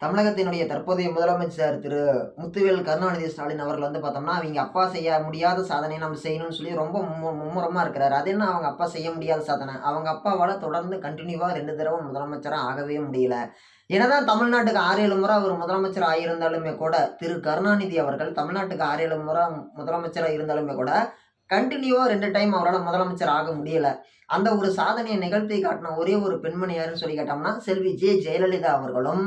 தமிழகத்தினுடைய தற்போதைய முதலமைச்சர் திரு முத்துவேல் கருணாநிதி ஸ்டாலின் அவர்கள் வந்து பார்த்தோம்னா, அவங்க அப்பா செய்ய முடியாத சாதனையை நம்ம செய்யணும்னு சொல்லி ரொம்ப மும்முரமா இருக்கிறாரு. அது என்ன அவங்க அப்பா செய்ய முடியாத சாதனை? அவங்க அப்பாவால தொடர்ந்து கன்டினியூவா 2 தடவ முதலமைச்சரா ஆகவே முடியல. என்னதான் தமிழ்நாட்டுக்கு 6, 7 முறை அவர் முதலமைச்சர் ஆகியிருந்தாலுமே கூட, திரு கருணாநிதி அவர்கள் தமிழ்நாட்டுக்கு 6, 7 முறை முதலமைச்சரா இருந்தாலுமே கூட, கன்டினியூவா 2 டைம் அவரால முதலமைச்சர் ஆக முடியல. அந்த ஒரு சாதனையை நிகழ்த்தி காட்டின ஒரே ஒரு பெண்மணி யாருன்னு சொல்லி கேட்டோம்னா, செல்வி ஜெயலலிதா அவர்களும்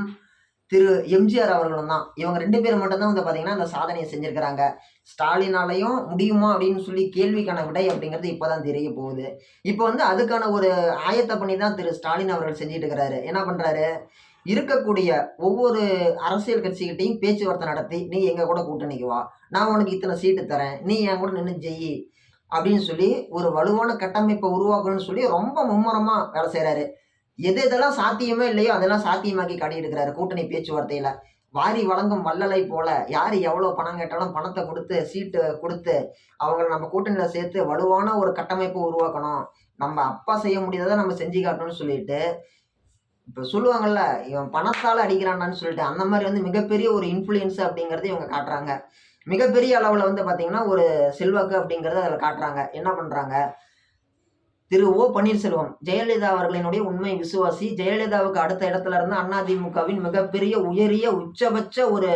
திரு எம்ஜிஆர் அவர்களும் தான். இவங்க 2 பேரும் மட்டும் தான் வந்து பார்த்தீங்கன்னா, அந்த சாதனைய செஞ்சிருக்கிறாங்க. ஸ்டாலினாலயும் முடியுமா? அப்படின்னு சொல்லி கேள்விக்கான விடை அப்படிங்கிறது இப்ப தான் தெரிய போகுது. இப்ப வந்து அதுக்கான ஒரு ஆயத்த பணி தான் திரு ஸ்டாலின் அவர்கள் செஞ்சுட்டு இருக்கிறாரு. என்ன பண்றாரு? இருக்கக்கூடிய ஒவ்வொரு அரசியல் கட்சிகிட்டயும் பேச்சுவார்த்தை நடத்தி, "நீ எங்க கூட கூட்டணிக்கு வா. நான் உனக்கு இத்தனை சீட்டு தரேன். நீ என் கூட நின்னு ஜெயி." அப்படின்னு சொல்லி ஒரு வலுவான கட்டமைப்ப உருவாக்கணும்னு சொல்லி ரொம்ப மும்முரமா வேலை செய்றாரு. எது எதெல்லாம் சாத்தியமே இல்லையோ அதெல்லாம் சாத்தியமாக்கி காட்டிட்டு இருக்கிறாரு கூட்டணி பேச்சுவார்த்தையில. வாரி வழங்கும் வள்ளலை போல யாரு எவ்வளவு பணம் கேட்டாலும் பணத்தை கொடுத்து சீட்டு கொடுத்து அவங்கள நம்ம கூட்டணியில சேர்த்து வலுவான ஒரு கட்டமைப்பு உருவாக்கணும். நம்ம அப்பா செய்ய முடியாததை நம்ம செஞ்சு காட்டணும்னு சொல்லிட்டு இப்ப சொல்லுவாங்கல்ல, இவன் பணத்தால அடிக்கிறானான்னு சொல்லிட்டு அந்த மாதிரி வந்து மிகப்பெரிய ஒரு இன்ஃப்ளூயன்ஸ் அப்படிங்கறது இவங்க காட்டுறாங்க. மிகப்பெரிய அளவுல வந்து பாத்தீங்கன்னா ஒரு செல்வாக்கு அப்படிங்கறத அதுல காட்டுறாங்க. என்ன பண்றாங்க? திரு ஓ பன்னீர்செல்வம் ஜெயலலிதா அவர்களினுடைய உண்மை விசுவாசி. ஜெயலலிதாவுக்கு அடுத்த இடத்துல இருந்து அதிமுகவின் மிகப்பெரிய உயரிய உச்சபட்ச ஒரு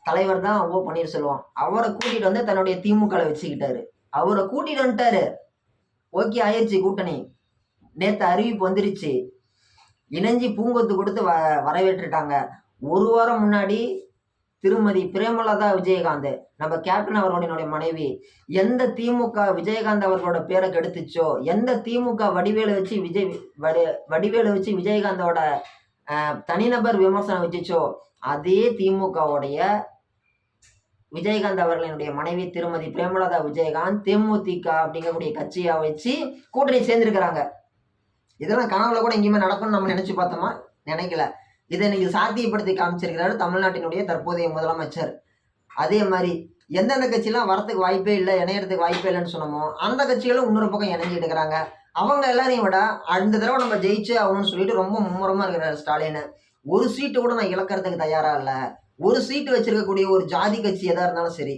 தலைவர் தான் ஓ பன்னீர்செல்வம். அவரை கூட்டிட்டு வந்து தன்னுடைய திமுக வச்சுக்கிட்டாரு. அவரை கூட்டிட்டு வந்துட்டாரு. ஓகே ஆயிடுச்சு கூட்டணி. நேத்து அறிவிப்பு வந்துருச்சு. இணைஞ்சி பூங்கொத்து கொடுத்து வரவேற்றுட்டாங்க. ஒரு வாரம் முன்னாடி திருமதி பிரேமலதா விஜயகாந்த், நம்ம கேப்டன் அவர்களுடைய மனைவி, எந்த திமுக விஜயகாந்த் அவர்களோட பேரை கெடுத்துச்சோ, எந்த திமுக வடிவேலு வச்சு விஜயகாந்தோட தனிநபர் விமர்சனம் வச்சுச்சோ, அதே திமுகவுடைய விஜயகாந்த் அவர்களினுடைய மனைவி திருமதி பிரேமலதா விஜயகாந்த் தேமுதிக அப்படிங்கக்கூடிய கட்சியா வச்சு கூட்டணி சேர்ந்திருக்கிறாங்க. இதெல்லாம் கனவுல கூட எங்கேயுமே நடக்கும்னு நம்ம நினைச்சு பார்த்தோமா? நினைக்கல. இதை இன்னைக்கு சாத்தியப்படுத்தி காமிச்சிருக்கிறாரு தமிழ்நாட்டினுடைய தற்போதைய முதலமைச்சர். அதே மாதிரி எந்தெந்த கட்சியெல்லாம் வரத்துக்கு வாய்ப்பே இல்லை, இணையறதுக்கு வாய்ப்பே இல்லைன்னு சொன்னோமோ அந்த கட்சிகளும் இன்னொரு பக்கம் இணைஞ்சிட்டு இருக்கிறாங்க. அவங்க எல்லாரையும் விட அந்த தடவை நம்ம ஜெயிச்சு ஆகணும்னு சொல்லிட்டு ரொம்ப மும்முரமா இருக்கிறார் ஸ்டாலின். ஒரு சீட்டு கூட நான் இழக்கிறதுக்கு தயாரா இல்லை. ஒரு சீட்டு வச்சிருக்கக்கூடிய ஒரு ஜாதி கட்சி எதா இருந்தாலும் சரி,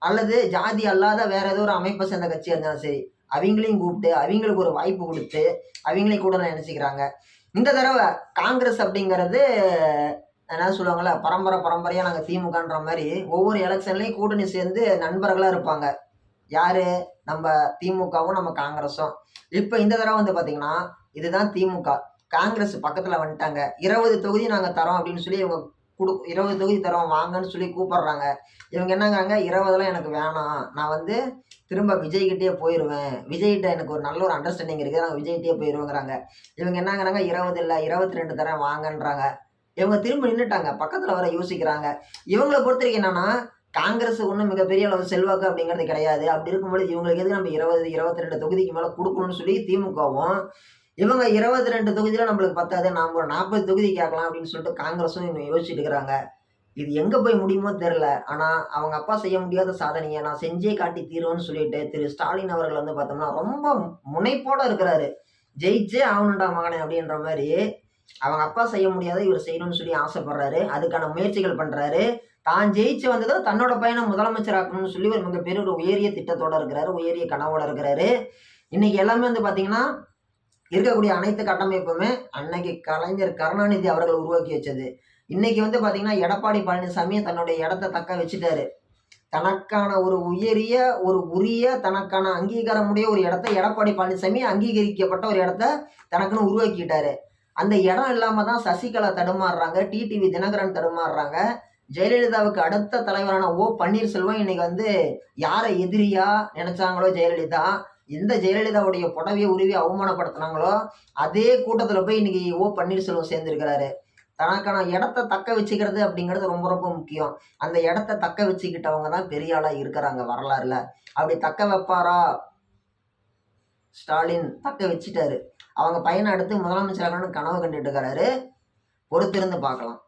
அல்லது ஜாதி அல்லாத வேற ஏதோ ஒரு அமைப்பை சேர்ந்த கட்சியா இருந்தாலும் சரி, அவங்களையும் கூப்பிட்டு அவங்களுக்கு ஒரு வாய்ப்பு கொடுத்து அவங்களையும் கூட நினைச்சுக்கிறாங்க. இந்த தடவை காங்கிரஸ் அப்படிங்கிறது என்ன சொல்லுவாங்கல்ல, பரம்பரையா நாங்கள் திமுகன்ற மாதிரி ஒவ்வொரு எலெக்ஷன்லையும் கூட்டணி சேர்ந்து நண்பர்களா இருப்பாங்க. யாரு? நம்ம திமுகவும் நம்ம காங்கிரஸும். இப்போ இந்த தடவை வந்து பார்த்தீங்கன்னா இதுதான் திமுக. காங்கிரஸ் பக்கத்துல வந்துட்டாங்க. 20 தொகுதி நாங்கள் தரோம் அப்படின்னு சொல்லி இவங்க 20 தொகுதி தரோம் வாங்கன்னு சொல்லி கூப்பிடுறாங்க. இவங்க என்னங்கிறாங்க, 20 எனக்கு வேணாம், நான் வந்து திரும்ப விஜய்கிட்டே போயிடுவேன், விஜய்கிட்ட எனக்கு ஒரு நல்ல ஒரு அண்டர்ஸ்டாண்டிங் இருக்குது, நாங்கள் விஜய்கிட்டே போயிடுவோங்கிறாங்க. இவங்க என்னங்கிறாங்க, 20 இல்லை 22 தரேன் வாங்கன்றாங்க. இவங்க திரும்ப நின்றுட்டாங்க, பக்கத்தில் வர யோசிக்கிறாங்க. இவங்களை பொறுத்த வரைக்கும் என்னன்னா, காங்கிரஸ் ஒன்றும் மிகப்பெரிய அளவு செல்வாக்கு அப்படிங்கிறது கிடையாது. அப்படி இருக்கும்போது இவங்களுக்கு எதுக்கு நம்ம 20, 22 தொகுதிக்கு மேலே கொடுக்கணும்னு சொல்லி திமுகவும், இவங்க 22 தொகுதியில நம்மளுக்கு பத்தாது, நாம ஒரு 40 தொகுதி கேட்கலாம் அப்படின்னு சொல்லிட்டு காங்கிரஸும் இன்னும் யோசிச்சுட்டு இருக்கிறாங்க. இது எங்க போய் முடியுமோ தெரியல. ஆனா அவங்க அப்பா செய்ய முடியாத சாதனையை நான் செஞ்சே காட்டி தீருவேன்னு சொல்லிட்டு திரு ஸ்டாலின் அவர்கள் வந்து பார்த்தோம்னா ரொம்ப முனைப்போட இருக்கிறாரு. ஜெயிச்சே ஆகணும்டா மகனே அப்படின்ற மாதிரி அவங்க அப்பா செய்ய முடியாத இவர் செய்யணும்னு சொல்லி ஆசைப்படுறாரு. அதுக்கான முயற்சிகள் பண்றாரு. தான் ஜெயிச்சு வந்ததும் தன்னோட பையனை முதலமைச்சர் ஆக்கணும்னு சொல்லி ஒரு மிகப்பெரிய ஒரு உயரிய திட்டத்தோட இருக்கிறாரு, உயரிய கனவோட இருக்கிறாரு. இன்னைக்கு எல்லாமே வந்து பாத்தீங்கன்னா இருக்கக்கூடிய அனைத்து கட்டமைப்புமே அன்னைக்கு கலைஞர் கருணாநிதி அவர்கள் உருவாக்கி வச்சது. இன்னைக்கு வந்து பாத்தீங்கன்னா எடப்பாடி பழனிசாமி தன்னுடைய இடத்தை தக்க வச்சுட்டாரு. தனக்கான ஒரு உரிய தனக்கான அங்கீகாரமுடைய ஒரு இடத்தை எடப்பாடி பழனிசாமி அங்கீகரிக்கப்பட்ட ஒரு இடத்த தனக்குன்னு உருவாக்கிட்டாரு. அந்த இடம் இல்லாம தான் சசிகலா தடுமாறுறாங்க, டிடிவி தினகரன் தடுமாறுறாங்க. ஜெயலலிதாவுக்கு அடுத்த தலைவரான ஓ பன்னீர்செல்வம் இன்னைக்கு வந்து யாரை எதிரியா நினைச்சாங்களோ ஜெயலலிதா, எந்த ஜெயலலிதாவுடைய புடவையை உருவி அவமானப்படுத்தினாங்களோ அதே கூட்டத்துல போய் இன்னைக்கு ஓ பன்னீர்செல்வம் சேர்ந்திருக்கிறாரு. தனக்கான இடத்த தக்க வச்சுக்கிறது அப்படிங்கிறது ரொம்ப ரொம்ப முக்கியம். அந்த இடத்த தக்க வச்சுக்கிட்டவங்க தான் பெரிய ஆளா இருக்கிறாங்க வரலாறுல. அப்படி தக்க வைப்பாரா ஸ்டாலின்? தக்க வச்சுட்டாரு. அவங்க பையனை அடுத்து முதலமைச்சராகணும்னு கனவு கண்டுட்டு இருக்கிறாரு. பொறுத்திருந்து பார்க்கலாம்.